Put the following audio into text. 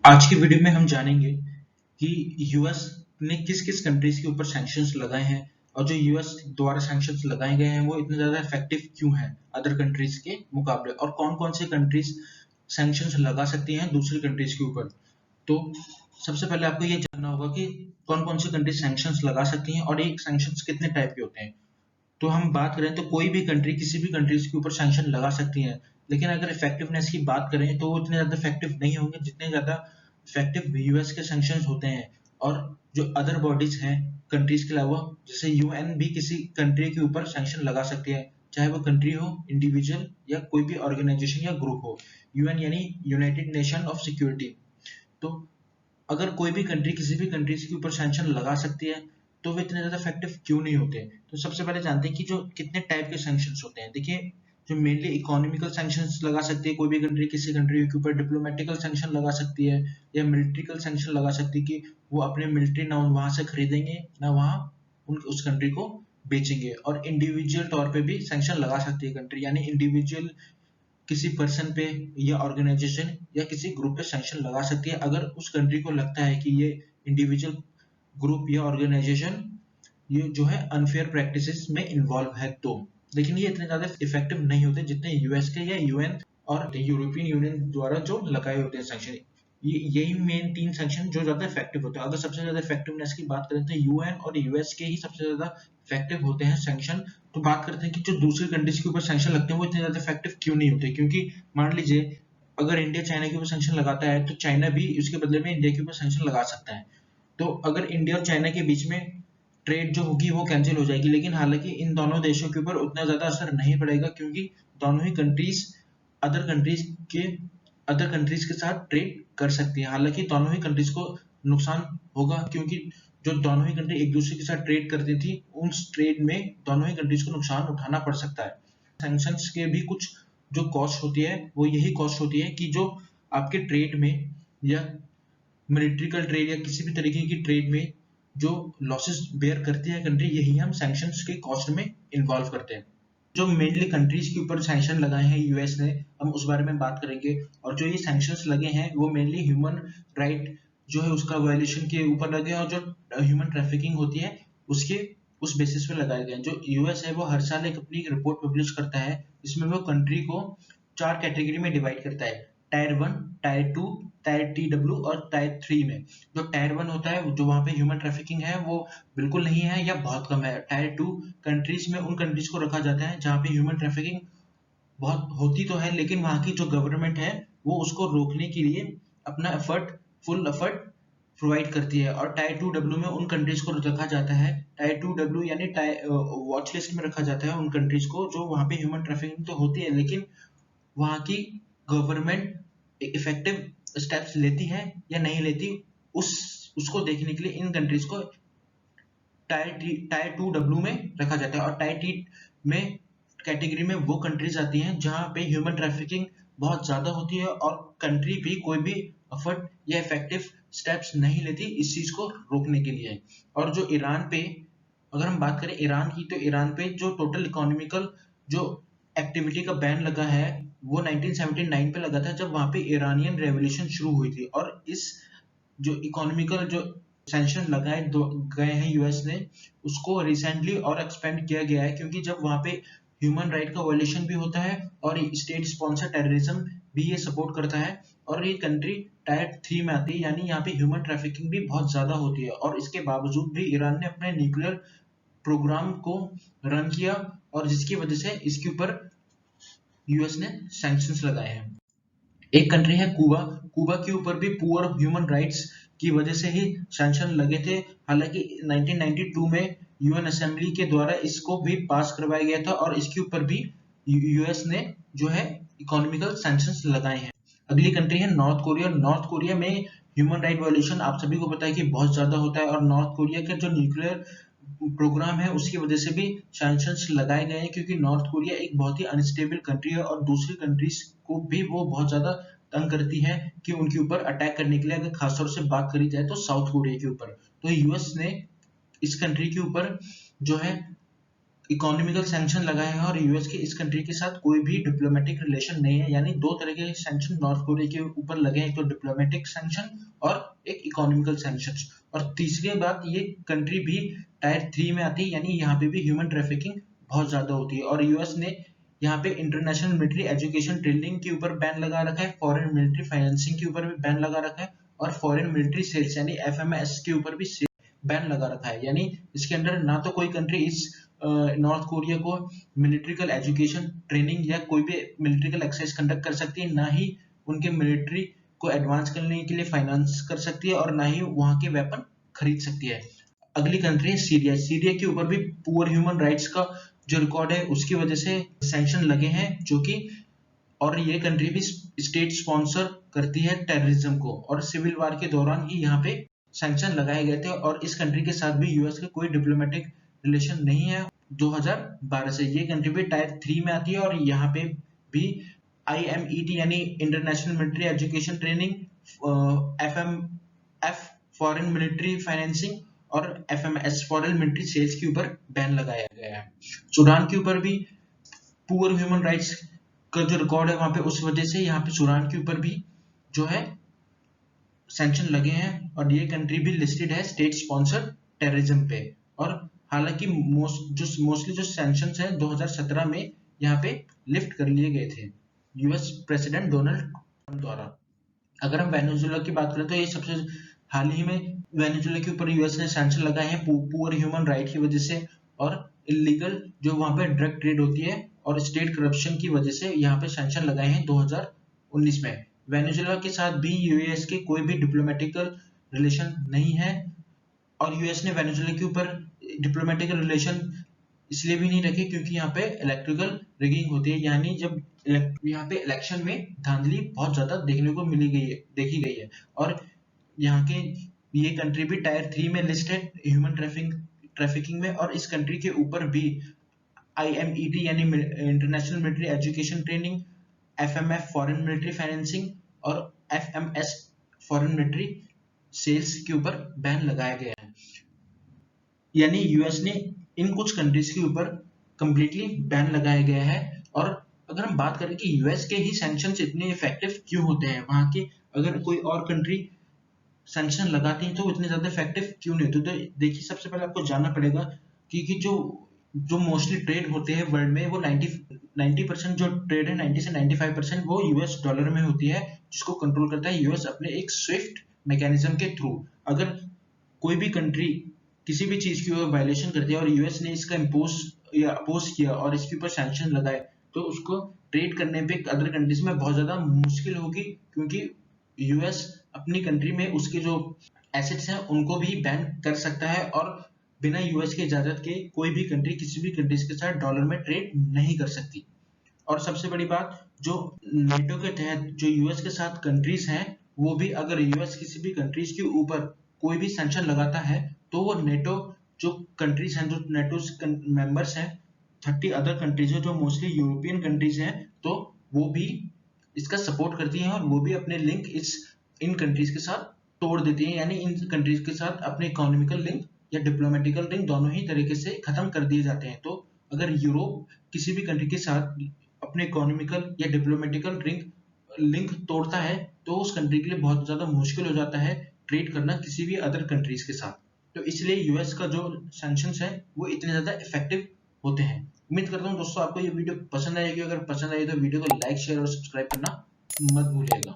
आज की वीडियो में हम जानेंगे कि यूएस ने किस किस कंट्रीज के ऊपर सैंक्शंस लगाए हैं और जो यूएस द्वारा सैंक्शंस लगाए गए हैं वो इतने ज्यादा इफेक्टिव क्यों हैं अदर कंट्रीज के मुकाबले, और कौन कौन से कंट्रीज सैंक्शंस लगा सकती हैं दूसरी कंट्रीज के ऊपर। तो सबसे पहले आपको ये जानना होगा कि कौन कौन सी कंट्रीज सैंक्शंस लगा सकती हैं और ये सैंक्शंस कितने टाइप के होते हैं। तो हम बात करें तो कोई भी कंट्री किसी भी कंट्रीज के ऊपर सैंक्शन लगा सकती है, लेकिन अगर इफेक्टिवनेस की बात करें तो वो इतने ज्यादा इफेक्टिव नहीं होंगे जितने ज्यादा इफेक्टिव यूएस के सैंक्शंस होते हैं। और जो अदर बॉडीज हैं कंट्रीज के अलावा, जैसे यूएन भी किसी कंट्री के ऊपर सैंक्शन लगा सकती है, चाहे वो कंट्री हो, इंडिविजुअल या कोई भी ऑर्गेनाइजेशन या ग्रुप हो। यूएन यानी यूनाइटेड नेशन ऑफ सिक्योरिटी। तो अगर कोई भी कंट्री किसी भी कंट्रीज के ऊपर सैंक्शन लगा सकती है तो वे इतने ज्यादा इफेक्टिव क्यों नहीं होते। तो सबसे पहले जानते हैं कि जो कितने टाइप के सैंक्शंस होते हैं। देखिए, जो मेनली इकोनॉमिकल सैंक्शंस लगा सकती है कोई भी कंट्री किसी कंट्री के ऊपर, डिप्लोमेटिकल सैंक्शन लगा सकती है या मिलिट्रिकल सैंक्शन लगा सकती है कि वो अपने मिलिट्री ना वहां से खरीदेंगे ना वहां उस कंट्री को बेचेंगे। और इंडिविजुअल तौर पे भी सैंक्शन लगा सकती है कंट्री, यानी इंडिविजुअल किसी पर्सन पे या ऑर्गेनाइजेशन या किसी ग्रुप पे सैंक्शन लगा सकती है अगर उस कंट्री को लगता है कि ये इंडिविजुअल ग्रुप या ऑर्गेनाइजेशन ये जो है अनफेयर प्रैक्टिसेस में इन्वॉल्व है। तो लेकिन ये इतने ज्यादा इफेक्टिव नहीं होते जितने यूएस के या यूएन और यूरोपियन यूनियन द्वारा जो लगाए होते हैं सैंक्शन। ये यही मेन तीन सैंक्शन जो ज्यादा इफेक्टिव होते हैं। अगर सबसे ज्यादा इफेक्टिवनेस की बात करें तो यूएन और यूएस के ही सबसे ज्यादा इफेक्टिव होते हैं सैंक्शन। तो बात करते हैं कि जो दूसरी कंट्रीज के ऊपर सैंक्शन लगते हैं वो इतने ज्यादा इफेक्टिव क्यों नहीं होते। क्योंकि मान लीजिए अगर इंडिया चाइना के ऊपर सैंक्शन लगाता है तो चाइना भी उसके बदले में इंडिया के ऊपर सैंक्शन लगा सकता है। तो अगर इंडिया और चाइना के बीच में ट्रेड जो होगी वो कैंसिल हो जाएगी, लेकिन हालांकि इन दोनों देशों के ऊपर उतना ज्यादा असर नहीं पड़ेगा क्योंकि दोनों ही कंट्रीज अदर कंट्रीज के अदर कंट्रीज के साथ ट्रेड कर सकती है। हालांकि दोनों ही कंट्रीज को नुकसान होगा क्योंकि जो दोनों ही कंट्री एक दूसरे के साथ ट्रेड करती थी उस ट्रेड में दोनों ही कंट्रीज को नुकसान उठाना पड़ सकता है। सैंक्शंस के भी कुछ जो कॉस्ट होती है वो यही कॉस्ट होती है कि जो आपके ट्रेड में या मिलिट्रिकल ट्रेड या किसी भी तरीके की ट्रेड में जो लॉसेस बेयर करती है कंट्री, यही हम सैंक्शंस के कॉस्ट में इन्वॉल्व करते हैं। जो मेनली कंट्रीज के ऊपर सैंक्शन लगाए हैं यूएस ने, हम उस बारे में बात करेंगे। और जो ये सैंक्शंस लगे हैं वो मेनली ह्यूमन राइट जो है उसका वायलेशन के ऊपर लगे हैं और जो ह्यूमन ट्रैफिकिंग होती है उसके उस बेसिस पे लगाए गए हैं। जो यूएस है वो हर साल एक अपनी रिपोर्ट पब्लिश करता है, इसमें वो कंट्री को 4 कैटेगरी में डिवाइड करता है, टायर 1, टायर 2, टायर TW और टायर 3 में। जो टायर 1 होता है जो वहां पे ह्यूमन ट्रैफिकिंग है वो बिल्कुल नहीं है या बहुत कम है। टायर 2 कंट्रीज में उन कंट्रीज को रखा जाता है जहाँ पे ह्यूमन ट्रैफिकिंग बहुत होती तो है लेकिन वहाँ की जो गवर्नमेंट है वो उसको रोकने के लिए अपना फुल एफर्ट प्रोवाइड करती है। और टायर 2W में उन कंट्रीज को रखा जाता है, टायर 2W यानी वॉच लिस्ट में रखा जाता है उन कंट्रीज को जो वहाँ पे ह्यूमन ट्रैफिकिंग तो होती है लेकिन वहाँ की गवर्नमेंट इफेक्टिव स्टेप्स लेती है या नहीं लेती, उस उसको देखने के लिए इन कंट्रीज को टायर 2W में रखा जाता है। और टायर टी में कैटेगरी में वो कंट्रीज आती हैं जहाँ पे ह्यूमन ट्रैफिकिंग बहुत ज्यादा होती है और कंट्री भी कोई भी एफर्ट या इफेक्टिव स्टेप्स नहीं लेती इस चीज को रोकने के लिए। और जो ईरान पे अगर हम बात करें ईरान की, तो ईरान पे जो टोटल इकोनॉमिकल जो एक्टिविटी का बैन लगा है वो 1979 पे लगा था जब वहां पे ईरानियन रेवोल्यूशन शुरू हुई थी। और इस जो इकोनॉमिकल जो सैंक्शन लगाए गए हैं यूएस ने, उसको रिसेंटली और एक्सपेंड किया गया है क्योंकि जब वहां पे ह्यूमन राइट का वायलेशन भी होता है और स्टेट स्पॉन्सर टेररिज्म भी ये सपोर्ट करता है। और ये कंट्री टायर 3 में आती है, यानी यहाँ पे ह्यूमन ट्रैफिकिंग भी बहुत ज्यादा होती है। और इसके बावजूद भी ईरान ने अपने न्यूक्लियर प्रोग्राम को रन किया और जिसकी वजह से इसके ऊपर यूएस ने सैंक्शंस लगाए हैं। एक कंट्री है कुबा। कुबा के ऊपर भी पुअर यूमन राइट्स की वजह से ही सैंक्शन लगे थे। हालांकि 1992 में यूएन असेंबली के द्वारा इसको भी पास करवाया गया था और इसके ऊपर भी यूएस ने जो है इकोनॉमिकल सैंक्शंस लगाए हैं। अगली कंट्री है नॉर्थ कोरिया। नॉर्थ कोरिया में ह्यूमन राइट वायलेशन आप सभी को पता है कि बहुत ज्यादा होता है और नॉर्थ कोरिया का जो न्यूक्लियर प्रोग्राम है उसकी वजह से भी सैंक्शंस लगाए गए हैं क्योंकि नॉर्थ कोरिया एक बहुत ही अनस्टेबल कंट्री है और दूसरी कंट्रीज को भी वो बहुत ज्यादा तंग करती है कि उनके ऊपर अटैक करने के लिए। अगर खासतौर से बात करी जाए तो साउथ कोरिया के ऊपर, तो यूएस ने इस कंट्री के ऊपर जो है इकोनॉमिकल सैंक्शन लगाए हैं और यूएस के इस कंट्री के साथ कोई भी डिप्लोमेटिक रिलेशन नहीं है। यानी दो तरह के सैंक्शन नॉर्थ कोरिया के ऊपर लगे हैं, एक तो डिप्लोमेटिक सैंक्शन और एक इकोनॉमिकल सैंक्शन। और तीसरी बात, ये कंट्री भी टायर 3 में आती है, यानी यहाँ पे भी ह्यूमन ट्रैफिकिंग बहुत ज्यादा होती है। और यूएस ने यहाँ पे इंटरनेशनल मिलिट्री एजुकेशन ट्रेनिंग के ऊपर बैन लगा रखा है, फॉरेन मिलिट्री फाइनेंसिंग के ऊपर भी बैन लगा रखा है, और फॉरेन मिलिट्री सेल्स यानी एफएमएस के ऊपर भी बैन लगा रखा है। यानी इसके अंदर ना तो कोई कंट्री इस नॉर्थ कोरिया को मिलिट्रिकल एजुकेशन ट्रेनिंग या कोई भी मिलिट्रिकल एक्सरसाइज कंडक्ट कर सकती है, ना ही उनके मिलिट्री को एडवांस करने के लिए फाइनेंस कर सकती है, और ना ही वहां के वेपन खरीद सकती है। अगली कंट्री है सीरिया। सीरिया के ऊपर भी पुअर ह्यूमन राइट्स का जो रिकॉर्ड है उसकी वजह से सैंक्शन लगे हैं, जो कि और ये कंट्री भी स्टेट स्पॉन्सर करती है टेररिज्म को, और सिविल वार के दौरान ही यहाँ पे सैंक्शन लगाए गए थे। और इस कंट्री के साथ भी यूएस का कोई डिप्लोमेटिक रिलेशन नहीं है 2012 से। ये कंट्री भी टायर 3 में आती है, और यहाँ पे भी IMET यानी international military education training, FMF foreign military financing और FMS फॉरेन मिलिट्री सेल्स के ऊपर बैन लगाया गया है। सूडान के ऊपर भी पुअर ह्यूमन राइट्स का जो रिकॉर्ड है वहां पे, उस वजह से यहाँ पे सूडान के ऊपर भी जो है सैंक्शन लगे हैं, और ये कंट्री भी लिस्टेड है स्टेट स्पॉन्सर्ड टेररिज्म पे। और हालांकि मोस्टली जो सैंक्शंस हैं 2017 में यहाँ पे लिफ्ट कर लिए गए थे यूएस प्रेसिडेंट डोनाल्ड ट्रंप द्वारा। अगर हम वेनेजुएला की बात करें तो ये सबसे हाल ही में वेनेजुएला के ऊपर यूएस ने सैंक्शन लगाए हैं पुअर ह्यूमन राइट की वजह से, और इलीगल जो वहां पे ड्रग ट्रेड होती है और स्टेट करप्शन की वजह से यहाँ पे सैंक्शन लगाए हैं 2019 में। वेनेजुएला के साथ भी यूएस के कोई भी डिप्लोमेटिकल रिलेशन नहीं है, और यूएस ने वेनेजुएला के ऊपर डिप्लोमेटिकल रिलेशन इसलिए भी नहीं रखे क्योंकि यहाँ पे इलेक्ट्रिकल रिगिंग होती है, यानी जब यहाँ पे इलेक्शन में धांधली बहुत ज्यादा देखने को देखी गई है। और यहाँ के ये कंट्री भी टायर 3 में लिस्ट है ह्यूमन ट्रैफिकिंग में, और इस कंट्री के ऊपर भी IMET यानी international military education training, FMF foreign military financing और FMS फॉरेन मिलिट्री सेल्स के ऊपर बैन लगाया गया है। यानी यूएस ने इन कुछ कंट्रीज के ऊपर कंप्लीटली बैन लगाया गया है। और अगर हम बात करें कि यूएस के ही सैंक्शंस इतने इफेक्टिव क्यों होते हैं, वहां के अगर कोई और कंट्री सैंक्शन लगाती है तो इतने ज्यादा इफेक्टिव क्यों नहीं होते, तो देखिए सबसे पहले आपको जानना पड़ेगा कि जो मोस्टली ट्रेड होते हैं वर्ल्ड में, वो 90% जो ट्रेड है 90 से 95% वो यूएस डॉलर में होती है, जिसको कंट्रोल करता है यूएस अपने एक स्विफ्ट मैकेनिज्म के थ्रू। अगर कोई भी कंट्री किसी भी चीज की वायलेशन करती है और यूएस ने इसका अपोज किया और इसके ऊपर सैंक्शन लगाए, तो उसको ट्रेड करने पे अदर कंट्रीज में बहुत ज्यादा मुश्किल होगी, क्योंकि यूएस अपनी कंट्री में उसके जो एसेट्स हैं उनको भी बैन कर सकता है, और बिना यूएस की इजाजत के कोई भी कंट्री किसी भी कंट्रीज के साथ डॉलर में ट्रेड नहीं कर सकती। और सबसे बड़ी बात, जो नेटो के तहत जो यूएस के साथ कंट्रीज हैं, वो भी अगर यूएस किसी भी कंट्रीज के ऊपर कोई भी सैंक्शन लगाता है तो वो नेटो जो कंट्रीज हैं, जो नेटो मेंबर्स हैं, 30 अदर कंट्रीज हैं जो मोस्टली यूरोपियन कंट्रीज हैं, तो वो भी इसका सपोर्ट करती हैं और वो भी अपने लिंक इन कंट्रीज के साथ तोड़ देती हैं। यानी इन कंट्रीज के साथ अपने इकोनॉमिकल लिंक या डिप्लोमेटिकल लिंक दोनों ही तरीके से खत्म कर दिए जाते हैं। तो अगर यूरोप किसी भी कंट्री के साथ अपने इकोनॉमिकल या डिप्लोमेटिकल लिंक तोड़ता है तो उस कंट्री के लिए बहुत ज्यादा मुश्किल हो जाता है ट्रेड करना किसी भी अदर कंट्रीज के साथ। तो इसलिए यूएस का जो सैंक्शंस है वो इतने ज्यादा इफेक्टिव होते हैं। उम्मीद करता हूँ दोस्तों आपको ये वीडियो पसंद आएगी। अगर पसंद आई तो वीडियो को लाइक, शेयर और सब्सक्राइब करना मत भूलिएगा।